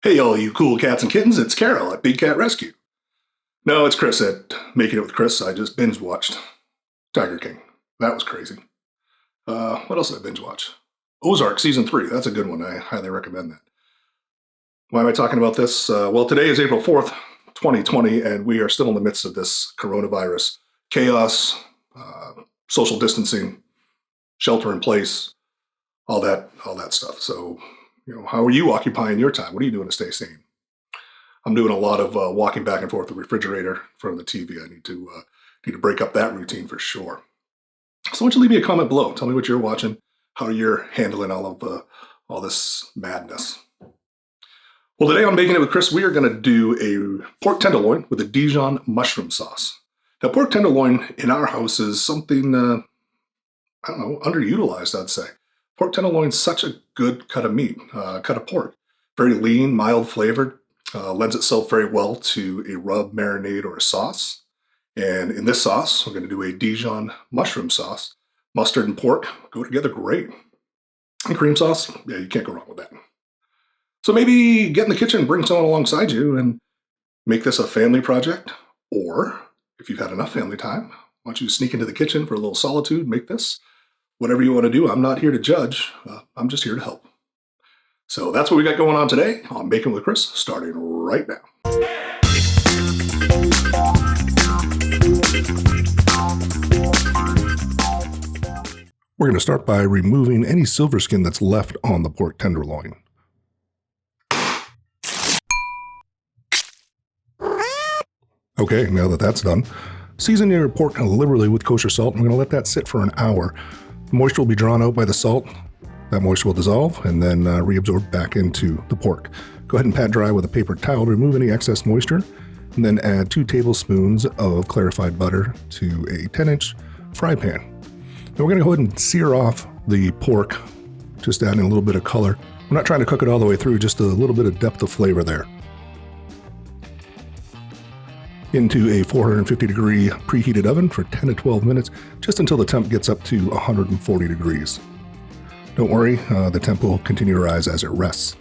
Hey, all you cool cats and kittens, it's Carol at Big Cat Rescue. No, it's Chris at Making It with Chris. I just binge watched Tiger King. That was crazy. What else did I binge watch? Ozark Season 3. That's a good one. I highly recommend that. Why am I talking about this? Well, today is April 4th, 2020, and we are still in the midst of this coronavirus chaos, social distancing, shelter in place, all that stuff. So, how are you occupying your time? What are you doing to stay sane? I'm doing a lot of walking back and forth the refrigerator in front of the TV. I need to break up that routine for sure. So why don't you leave me a comment below? Tell me what you're watching, how you're handling all this madness. Well, today on Making It with Chris, we are going to do a pork tenderloin with a Dijon mushroom sauce. Now, pork tenderloin in our house is something, underutilized, I'd say. Pork tenderloin is such a good cut of meat, cut of pork. Very lean, mild flavored, lends itself very well to a rub, marinade, or a sauce. And in this sauce, we're going to do a Dijon mushroom sauce. Mustard and pork go together great. And cream sauce, yeah, you can't go wrong with that. So maybe get in the kitchen, bring someone alongside you, and make this a family project. Or, if you've had enough family time, why don't you sneak into the kitchen for a little solitude, make this. Whatever you want to do, I'm not here to judge. I'm just here to help. So that's what we got going on today on Making with Chris, starting right now. We're going to start by removing any silver skin that's left on the pork tenderloin. Okay, now that that's done, season your pork liberally with kosher salt. I'm going to let that sit for an hour. The moisture will be drawn out by the salt. That moisture will dissolve and then reabsorb back into the pork. Go ahead and pat dry with a paper towel to remove any excess moisture, and then add 2 tablespoons of clarified butter to a 10-inch fry pan. Now we're going to go ahead and sear off the pork, just adding a little bit of color. We're not trying to cook it all the way through, just a little bit of depth of flavor there. Into a 450-degree preheated oven for 10 to 12 minutes, just until the temp gets up to 140 degrees. Don't worry, the temp will continue to rise as it rests.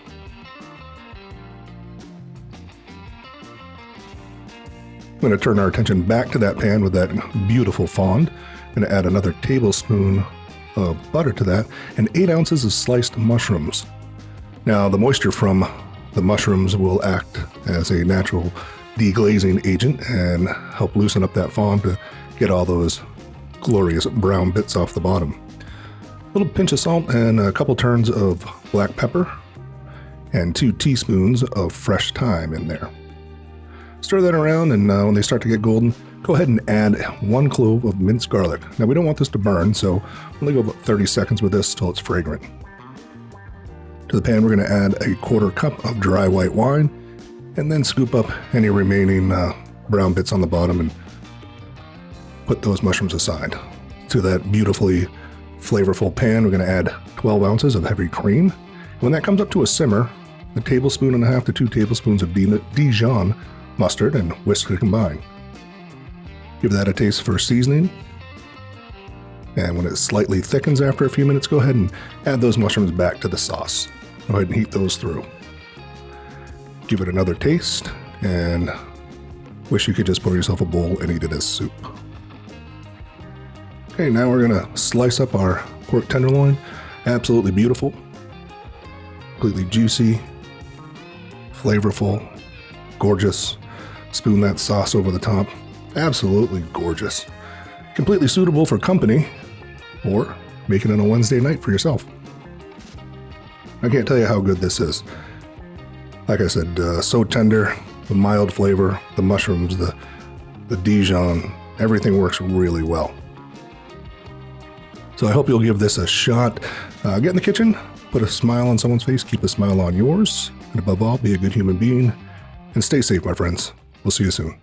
I'm going to turn our attention back to that pan with that beautiful fond. I'm going to add another tablespoon of butter to that and 8 ounces of sliced mushrooms. Now, the moisture from the mushrooms will act as a natural deglazing agent and help loosen up that fond to get all those glorious brown bits off the bottom. A little pinch of salt and a couple turns of black pepper and 2 teaspoons of fresh thyme in there. Stir that around, and when they start to get golden, go ahead and add 1 clove of minced garlic. Now, we don't want this to burn, so only go about 30 seconds with this till it's fragrant. To the pan, we're going to add a 1/4 cup of dry white wine, and then scoop up any remaining brown bits on the bottom and put those mushrooms aside. To that beautifully flavorful pan, we're going to add 12 ounces of heavy cream. When that comes up to a simmer, 1.5 tablespoons to 2 tablespoons of Dijon mustard and whisk to combine. Give that a taste for seasoning. And when it slightly thickens after a few minutes, go ahead and add those mushrooms back to the sauce. Go ahead and heat those through. Give it another taste, and wish you could just pour yourself a bowl and eat it as soup. Okay, now we're gonna slice up our pork tenderloin. Absolutely beautiful, completely juicy, flavorful, gorgeous. Spoon that sauce over the top. Absolutely gorgeous. Completely suitable for company, or make it on a Wednesday night for yourself. I can't tell you how good this is. Like I said, so tender, the mild flavor, the mushrooms, the Dijon, everything works really well. So I hope you'll give this a shot. Get in the kitchen, put a smile on someone's face, keep a smile on yours, and above all, be a good human being, and stay safe, my friends. We'll see you soon.